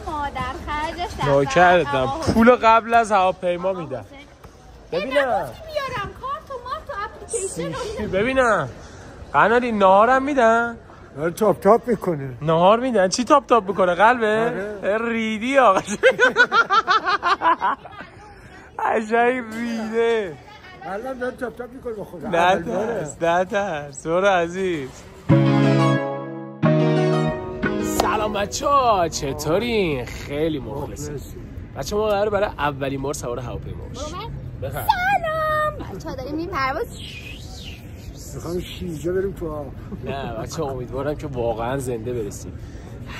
مادر خرجش نوکرتم پول قبل از هواپیما میدم. ببینم میارم کارت و اپلیکیشن. ببینم قناری نهارم میدن؟ تاپ تاپ میکنه. نهار میدن؟ چی تاپ تاپ میکنه؟ قلبه؟ ریدی آقا. عجایی ریده. الان داره تاپ تاپ میکنه با خدا. نه ترس برو عزیز. سلام بچه‌ها چطورین؟ خیلی مخلصیم بچه. ما قراره برای اولین بار سوار هواپیما بشیم. سلام بچه‌ها داریم این پرواز میخوام شیرجه بریم تو آب. نه بچه امیدوارم که واقعا زنده برسیم.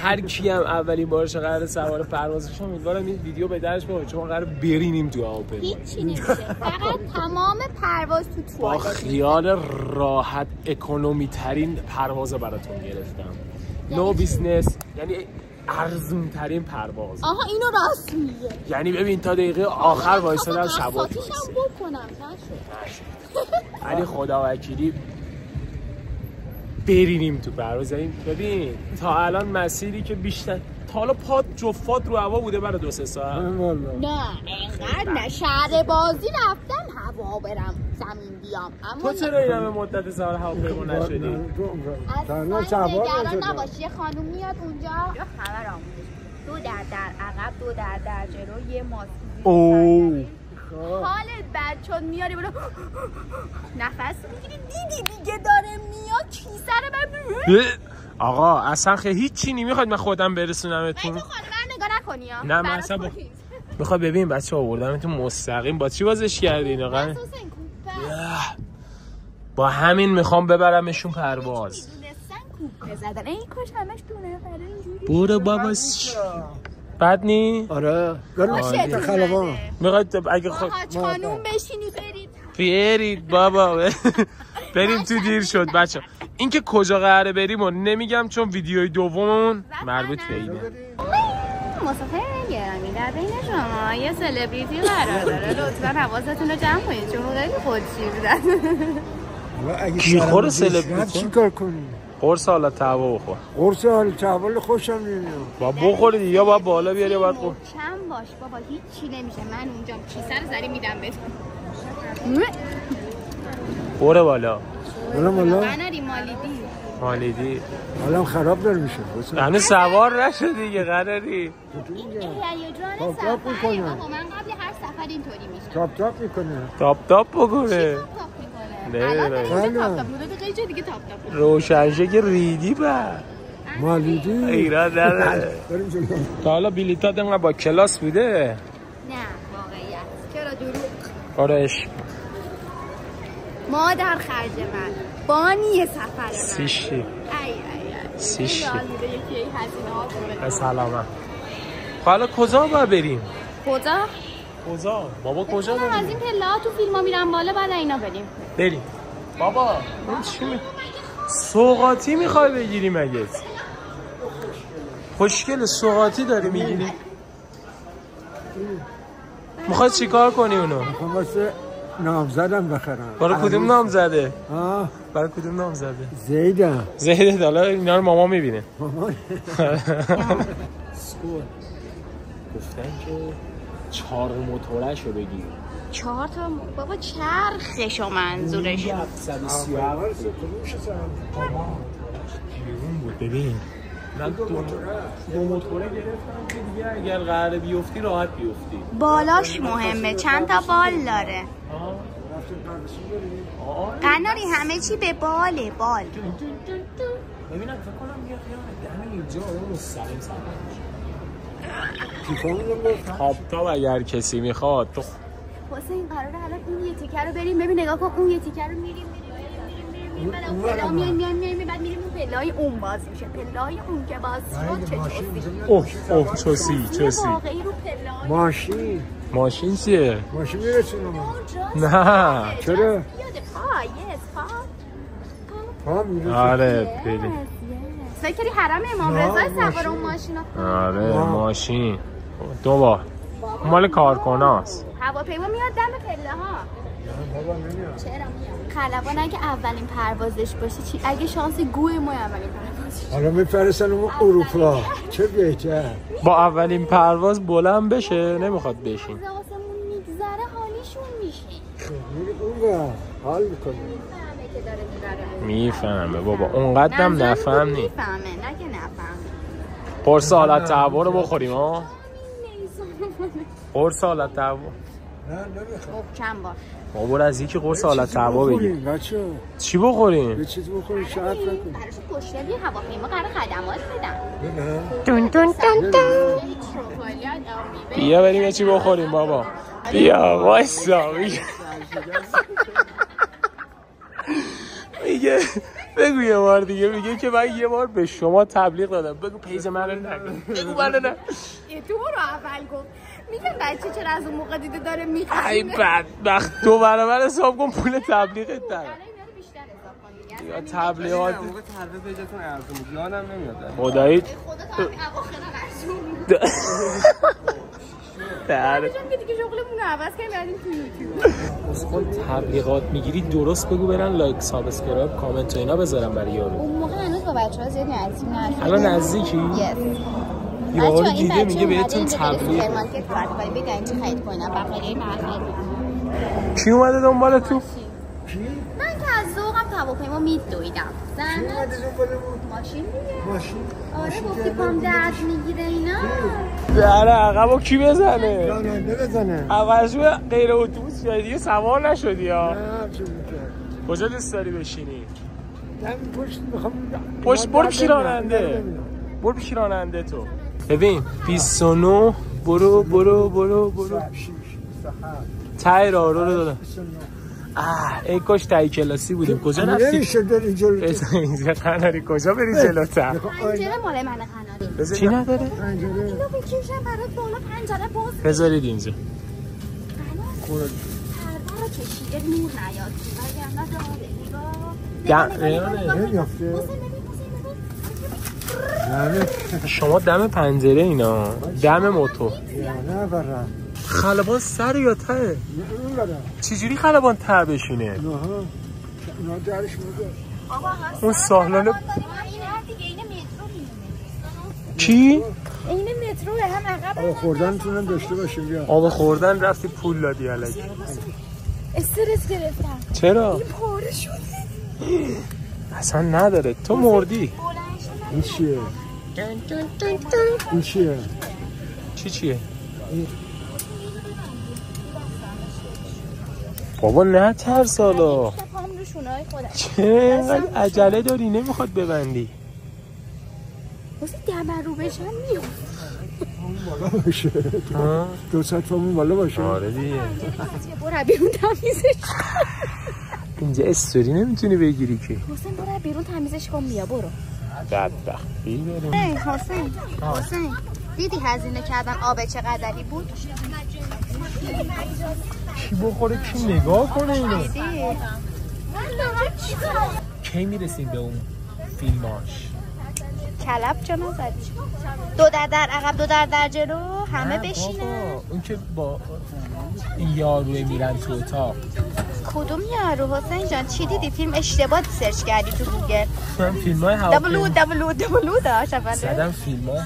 هر کی هم اولین بارش قراره سوار پرواز بشه امیدوارم این ویدیو به درش بخوره چون قراره برینیم تو هواپیما. هیچی نمیشه. فقط تمام پرواز تو با خیال راحت اکونومی ترین پرواز براتون گرفتم. نو بیزنس یعنی ارزون ترین پرواز. آها اینو راست میگه. یعنی ببین تا دقیقه آخر وایسادم ثبات وایس. بکنم نشد. علی خدا وکیلی برینیم تو پرواز. ببین تا الان مسیری که بیشتر تا حالا پاد جفات رو هوا بوده برای 2-3 ساعت. نه اینقدر نه. شهر بازی رفتم هوا برم زمین بیام. اما تو چرا این همه مدت سوار هواپیما نشدی؟ اصلا نگران نباشی. یه خانوم میاد اونجا خبر آموزش 2 در عقب 2 در جلو یه ماسک. اوه حالت بد چون میاری بالا نفس میگیری دیدی دیگه داره میاد کیسه رو من. آقا اصلا خیلی هیچی نمیخواد من خودم برسونمتون. تو خانم نگاه نکنی ها. نه من اصلا میخواد ببین بچه آوردمتون مستقیم با چی بازش کردین آقا؟ با همین میخوام ببرمشون پرواز. زدن این کاش همش دونه اینجوری. برو بابا بد نی؟ آره بریم خلبان. میخواید اگه خود خانوم بشینی برید بابا بریم تو دیر شد بچه. این که کجا قراره بریم و نمیگم چون ویدیوی دوممون مربوط به اینه. مسافر گرامی در بین شما یه سلبریتی قرار داره. لطفا حواستون رو جمع کنید چون خیلی خودشیفتن. کی خوره سلبریتی؟ چی کار کنی؟ قرص حالا تهوع بخور. قرص حالا تهوع خوشم نمیاد. با بخوری یا باید بالا بیاری یا باید چم باش بابا هیچی نمیشه. من اونجا کیسه رو زری میدم بهت. برو بالا. قناری مالیدی حالا خراب داره میشه. هنو سوار نشد دیگه قناری. تاپ تاپ میکنه. من قبل هر سفر اینطوری میشه. تاپ تاپ میکنه. تاپ تاپ بکنه. نه روشنشه که ریدی با مالیدی ایران داره. تا حالا بلیطات اینقدر با کلاس بوده؟ نه واقعیت چرا دروغ؟ آرش ما در خرج من بانی سفر من سیشی سیشی هزینه سلامت. حالا کجا باید بریم؟ کجا؟ بابا کجا بریم؟ از این پله ها تو فیلم ها میرم بالا بعد اینا بریم بابا سوغاتی میخوای بگیری مگه؟ خوشگل سوغاتی داری میگیری؟ میخوای چیکار کنی اونو؟ میخوام واسه نامزدم بخرم. برای کدوم نامزده؟ برای کدوم نامزده؟ زیده حالا اینا رو ماما میبینه. ماما گفتن که 4 موتورش رو بگیر. 4 تا بابا چرخشو منظورش 737 بود. ببین من دو موتوره گرفتم که دیگه اگر قراره بیفتی راحت بیفتی. بالاش مهمه. چند تا بال داره؟ قناری همه چی به بال. ببینم فکر کنم بیا همین اینجا آدم مستقیم سوار تاپ اگر کسی میخواد تو واسه این قراره الان این یه تیکه رو بریم ببین نگاه کن اون یه تیکه رو میریم بعد اون پلا میایم بعد میریم اون پلای اون باز میشه. پلای اون که باز شد اوه چوسی واقعی رو پلای ماشین چیه؟ ماشین میرسونم. نه چرا؟ پا میرسونم. آره بریم. فکری حرم امام رضا سوار اون ماشینا. آره ماشین 2 بار مال کارکناست. هواپیما میاد دم پله ها. بابا نمیاد. چرا میاد؟ خلبان اگه اولین پروازش باشه چی؟ اگه شانس گوی ما اولین پرواز حالا میفرستن اون اروپا. چه بهتر. با اولین پرواز بلند بشه نمیخواد بشین. آسمون میگذره حالیشون میشه. میری اون حال میکنه. که داره میفهمه بابا اونقدرم نفهم نی. میفهمه نه که نفهمه. قرص حالت تهوع رو بخوریم ها. قرص حالت تهوع. نه نمیخوام. محکم باش. ما برو از یکی قرص حالت تهوع بگیر. بچه چی بخوریم؟ یه چیز بخوریم شرط نکنیم. براشون گشنه هواپیما قرار خدمات بدن. نه تون تون تون تون. بیا بریم یه چی بخوریم بابا. بیا وایسا. میگه بگو یه بار دیگه. میگه که من یه بار به شما تبلیغ دادم. بگو پیج من رو نگو. بگو من رو نه. تو رو اول گفت. میگم بچه چرا از اون موقع دیده داره میخواد. ای بدبخت 2 برابر حساب کن پول تبلیغت داره. یا تبلیغات موقع تربیت پیجتون ارزون بود. یادم نمیاد. خدایی خدا تو همین اواخر در دیگه شغلمون رو عوض کنیم بریم تو یوتیوب. اسکول تبلیغات میگیری درست بگو برن لایک سابسکرایب کامنت و اینا بذارن برای یارو. اون موقع هنوز با بچه‌ها زیاد نزدیک نشدیم. الان نزدیکی؟ یارو دیده میگه بهتون تبلیغ. سوپرمارکت کار کنید بگین چی خرید کنین بقیه محل. کی اومده دنبال تو؟ من که از ذوقم هواپیما میدویدم. چی اومده دنبالمون؟ ماشین دیگه. ماشین. آره گفتی پام درد میگیره اینا. در عقبو کی بزنه؟ راننده بزنه. عوضو غیر اتوبوس شدی دیگه سوار نشدی یا؟ نه چه می‌کنه؟ کجا دوست داری بشینی؟ من پشت میخوام پشت برو پیش راننده. برو پیش راننده تو. ببین 29 برو تای رو دادم. ای کاش تای کلاسی بودیم. کجا رفتی؟ نمیشه بریم جلو. اینجا قناری کجا بری جلوتر؟ پنجره مال من قناری. چی نداره؟ پنجره. اینو بکشم برات بالا پنجره باز. بذارید اینجا. پرده رو کشیده نور نیاد. وگرنه نمیافته. شما دم پنجره اینا دم موتور نه برم خلبان سر یا ته؟ اون برم چجوری خلبان ته بشینه؟ نه اونا درش موده اون ساحلان این هر دیگه اینه مترو کی؟ اینه متروه هم عقب آب خوردنتونم داشته باشیم بیا آب خوردن رفتی پول دادی الکی استرس گرفتم چرا؟ این پاره شده اصلا نداره تو مردی این چیه؟ این چیه؟ چیه؟ بابا نه ترس حالا چه اینقدر عجله داری نمیخواد ببندی واسه دمر رو بشم میام اون بالا باشه 200 فامون بالا باشه آره دیگه برو بیرون تمیزش اینجا استوری نمیتونی بگیری که حسین برو بیرون تمیزش کن بیا برو بدبختی بریم حسین دیدی هزینه کردن آب چقدری بود؟ کی بخوره کی نگاه کنه اینو دیدی؟ کی میرسیم به اون فیلماش؟ کلب چه نزدی؟ 2 در عقب 2 در جلو همه بشینن اون که با این یاروی میرن تو اتاق کدوم یارو حسین جان چی دیدی؟ فیلم اشتباه سرچ کردی تو گوگل من فیلم های دبلو داشت اوله زدم فیلم های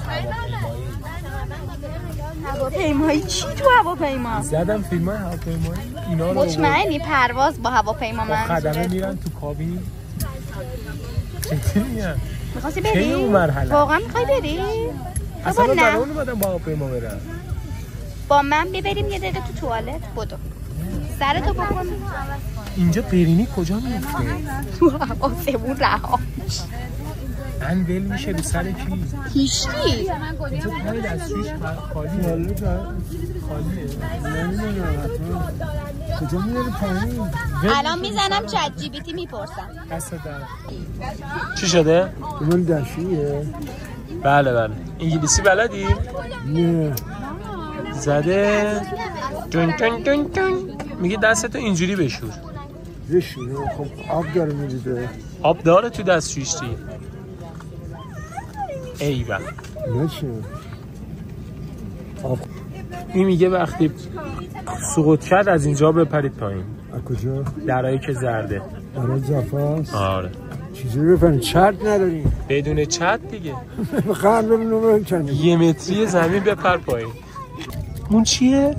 هواپیمایی چی تو هواپیما؟ زدم فیلم های هواپیمایی اینا رو مطمئنی پرواز با هواپیما منظوره؟ خدمه میرن تو کابین چطوری میگن؟ میخواستی کی بری؟ اون مرحله؟ واقعا میخوای بری؟ اصلا نه برای اون اومدم با هواپیما برم با من ببریم یه دقیقه تو توالت بدو سرتو بکن اینجا برینی کجا میفته؟ تو آسمون رها من ول میشه رو سر کی؟ هیچکی تو پای دستشویش خالیه نمیدونم کجا میاری پایین الان میزنم چت جی پی تی میپرسم دست در چی شده؟ من دشیه بله انگلیسی بلدی؟ نه زده دون میگه دستتو اینجوری بشور خب آب داره میریزه آب داره تو دستشویش دی ای بابا نه چه آب این میگه وقتی سقوط کرد از اینجا بپرید پایین از کجا؟ درایی که زرده برای زفاست آره چیزی بفرمایید چت نداریم بدون چت دیگه بخوام ببینم کنیم 1 متری زمین بپر پایین اون چیه؟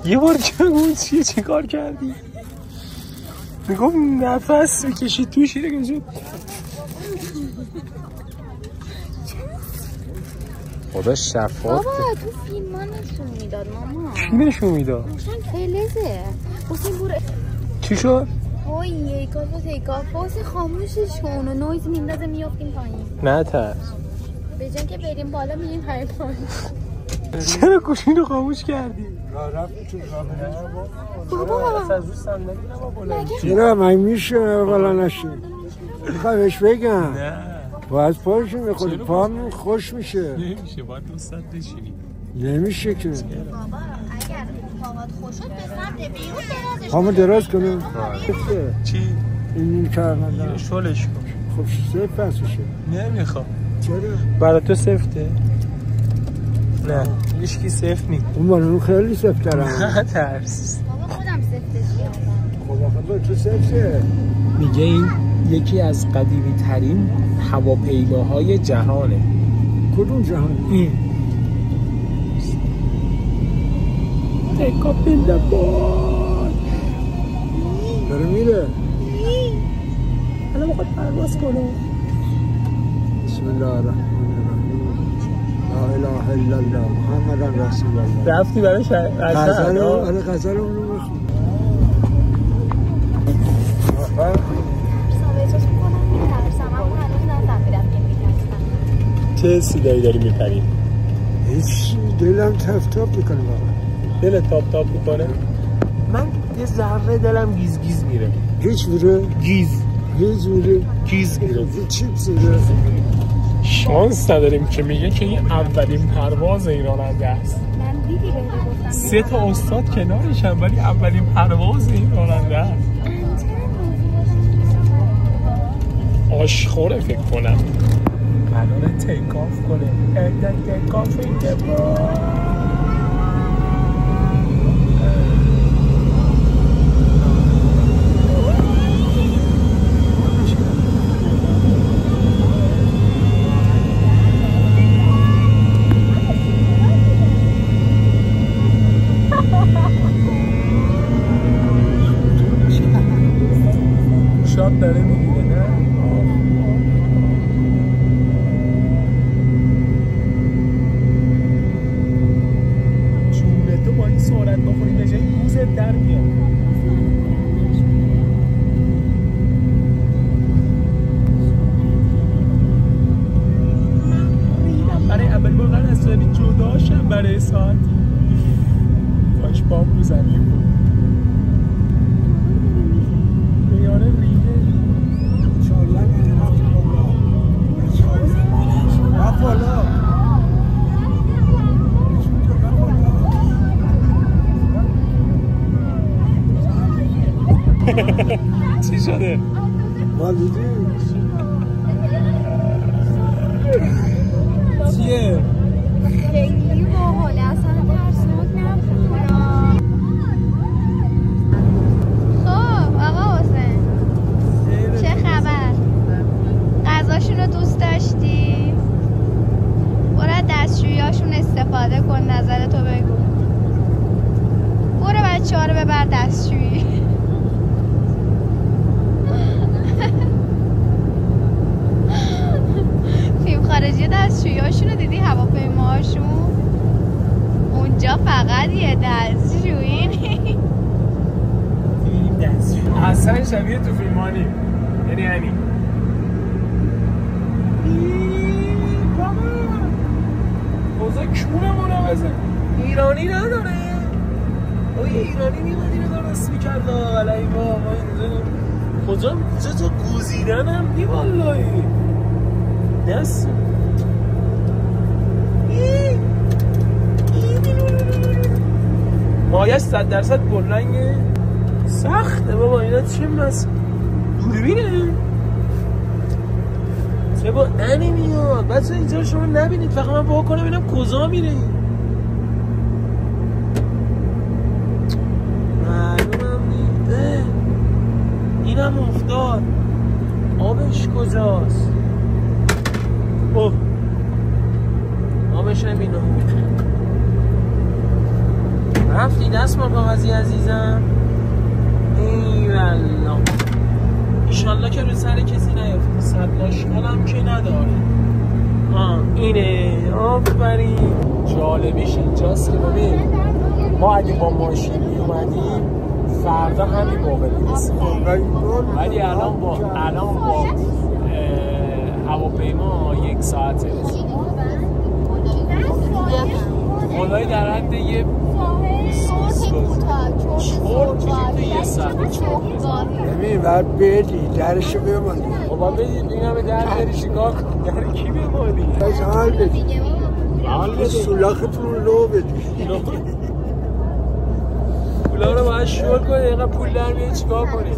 یه بار که اون چیه چه کار کردی؟ میگفت نفس میکشی توش اینه که خدا شفاف بابا تو فیلم ها نشون میداد ماما چی نشون میداد؟ قشنگ فلزه حسین برو چی شد؟ وای یکا واسه خاموشش کن و نویز میندازه میافتیم پایین نه ترس به جای که بریم بالا میریم پایین چرا گوشی رو خاموش کردی؟ بابا چرا من میشه بالا نشیم میخوای بهش بگم نه باید پایشون بخوری پامون خوش میشه نمیشه باید دوست بشینی نمیشه که بابا اگر پاهات خوش شد به سمت بیرون درازش پامو دراز کنم چی؟ این کارمندم شلش کن خب سیف پسشه نمیخوام چرا؟ برای تو سفته؟ نه هیچکی سفت نیست اون اون خیلی سفترم نه ترس بابا خودم سفتش کردم خب آخه تو سفته میگه این یکی از قدیمی ترین هواپیماهای جهانه کدوم جهان؟ این تکاپل باد داره میره الان باید پرواز کنه بسم الله الرحمن الرحیم لا اله الا الله محمد رسول الله رفتی برای غزل آره غزل اونو بخون احساس میکنم میترسم اما هنوز نفهمیدم که میترسم چه صدایی داری میپری؟ هیچ دلم تف تاپ میکنه بابا دلت تاپ تاپ میکنه؟ من یه ذره دلم گیز گیز میره هیچ میره؟ گیز میره؟ گیز میره چیپس میره؟ شانس نداریم که میگه که این اولین پرواز این راننده است من دیدی بهت گفتم 3 تا استاد کنارشن ولی اولین پرواز این راننده است آشخوره فکر کنم قراره تیکاف کنه تیکاف اینکه شاد داره میگیره نه؟ چونه تو با این سرعت بخوری به جای موزت در میاد برای اول بار از سوری جداشم برای ساعتی کاش بام رو زمین بود میاره ریده چی شده؟ ما دیدیم چیه؟ خیلی باحاله اصلا ترسناک نبود خب آقا حسین چه خبر؟ غذاشون رو دوست داشتی؟ برو دستشوییاشون استفاده کن نظرتو بگو برو بچه ها رو ببر دستشویی فیلم خارجی دستشوییاشون رو دیدی هواپیماهاشون اونجا فقط یه دستشویی نیست اصلا شبیه تو فیلمانی یعنی همین بابا اوضاع کونمون رو بزن ایرانی نداره او یه ایرانی میمد اینو درست میکرد علی بابا کجا تو گوزیدن هم نی والایی دست مایش 100% بلنگه سخته بابا اینا چه دوربینه چه با انی میاد بچه اینجا شما نبینید فقط من با کنم ببینم کجا میره این معلومم نیست اینم افتاد آبش کجاست؟ اوه آبش نمیدونم رفتی دست ما کاغذی عزیزم؟ ای والله ایشالله که رو سر کسی نیفته. 100 ماشینال هم که نداره. اینه آفرین. جالبیش اینجاست که ببین ما اگه با ماشین می اومدیم فردا همین موقع میرسیم، ولی الان با هواپیما 1 ساعته رسیم. خدایی در حد یه چورت تو 1 ساعت ببین باید بدی درشو بمانی. بابا بدید این همه در بری چیکار کنی؟ در کی بمانی؟ بس حال بدی سولاختون لو بدی. پولا رو باید شل کنی اینقدر پول در بیایی چیکار کنی؟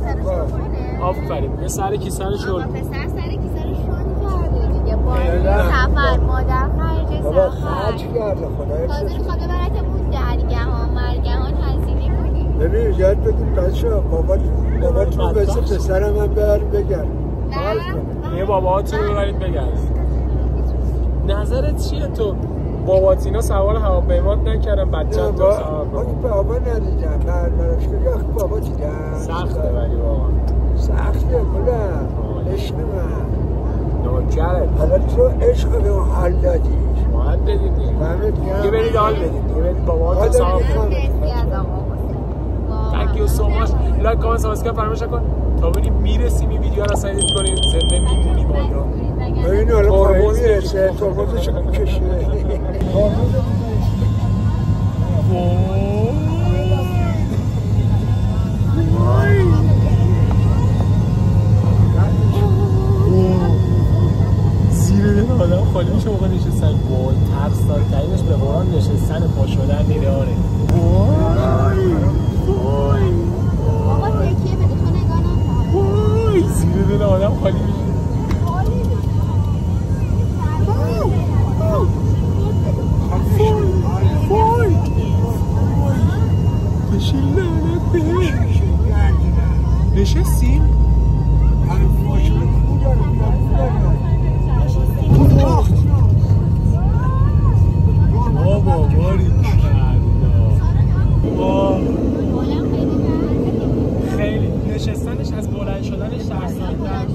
آفرین به سر کیسه رو شل کن. پسر سر کیسه رو شل کرده دیگه با سفر مادر خرج بابا سفر خرج کرده خدای تازه میخواد ببرتمون درگهان مرگهان هزینه کنیم. ببین یاد بدیم بچه باباتون بسه پسرم هم بریم بگرد یه باباتون رو ببرید بگرد. نظرت چیه تو؟ باباتینا سوار هواپیمات نکردن بچه‌ت تو سوار کنن؟ بابا ندیدم برش کنی آخه بابا دیدم سخته ولی واقعا سخته کلا عشق من نوکرت. حالا تو عشق به اون حال دادی باید بدید دیگه برید حال بدید دیگه برید باباتون سوار کنن. Thank you so much. لایک کامنت سابسکرایب فراموش نکن تا بریم میرسیم این ویدیو رو اصلا ادیت کنیم زنده میمونی با اینا. این حالا پایین میرسه ترمزش رو میکشه. زیر دل آدم خالی میشه موقع نشستن. وای ترسناک ترینش به قرآن نشستن پا شدن دیداره. بابا ترکیه بده تو نگاه نکن. وای زیر دل آدم خالی میشه. وای بشین لعنت نشستیم؟ بابا باری خیلی نشستنش از بلند شدنش ترسناک‌تر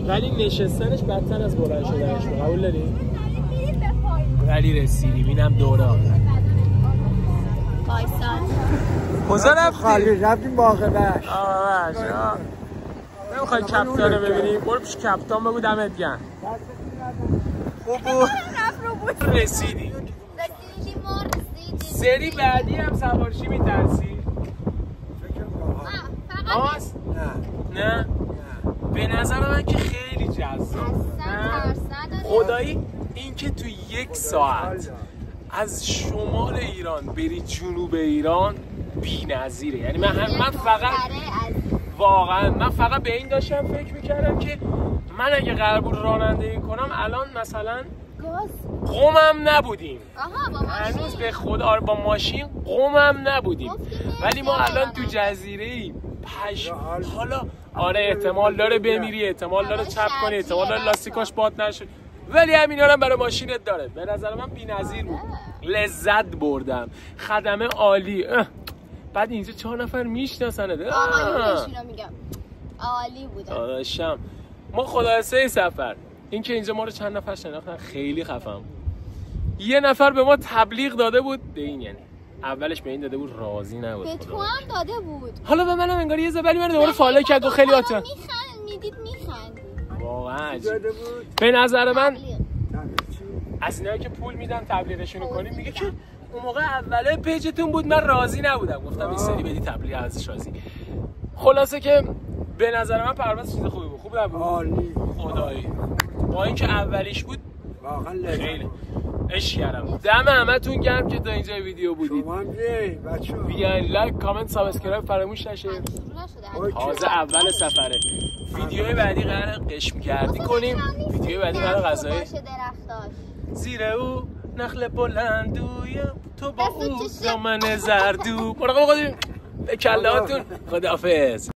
ولی نشستنش بدتر از بلند شدنش. قبول داری؟ ولی رسیدیم. اینم دوره کجا رفتی؟ خالی رفتیم باغ بش. نمیخوای کپتان رو ببینی؟ برو پیش کپتان بگو دمت گرم. خوب رسیدیم. سری بعدی هم سوارشی میترسی؟ آس؟ نه؟ به نظر من که خیلی جذاب. خدایی این که تو 1 ساعت از شمال ایران بری جنوب ایران بی‌نظیره. یعنی من فقط به این داشتم فکر میکردم که من اگه قرار بود رانندگی کنم الان مثلا قمم نبودیم. هنوز به خدا با ماشین قمم نبودیم ولی ما الان تو جزیره‌ای حالا آره احتمال داره بمیری، احتمال داره چپ کنی، احتمال داره لاستیکاش باد نشه ولی همینا هم برای ماشینت داره. به نظر من بی‌نظیر بود. لذت بردم. خدمه عالی. بعد اینجا 4 نفر میشناسنه. میگم عالی بود. داداشم ما خلاصه سفر این که اینجا ما رو چند نفر شناختن خیلی خفم. یه نفر به ما تبلیغ داده بود به این، یعنی اولش به این داده بود راضی نبود. به تو هم داده بود. حالا به منم انگار یه زبلی من دوباره فالو کرد و خیلی آتا میدید میخندید. واقعا به نظر من از اینایی که پول میدن تبلیغشون کنیم میگه که اون موقع اوله پیجتون بود من راضی نبودم گفتم این سری بدی تبلیغ ازش راضی. خلاصه که به نظر من پرواز چیز خوبی بود. خوب نبود؟ عالی خدایی. با اینکه اولیش بود واقعا خیلی عشق کردم. دم همتون گرم که تا اینجا ویدیو بودید. شما هم بیایید بچه‌ها. بیاین لایک کامنت سابسکرایب فراموش نشه. تازه اول سفره. ویدیوی بعدی قراره قشم کردی کنیم. ویدیوی بعدی قراره غذای زیر او نخل بلندوی تو با او دامن زردو. مراقب خودتون. به کلهاتون. خداحافظ.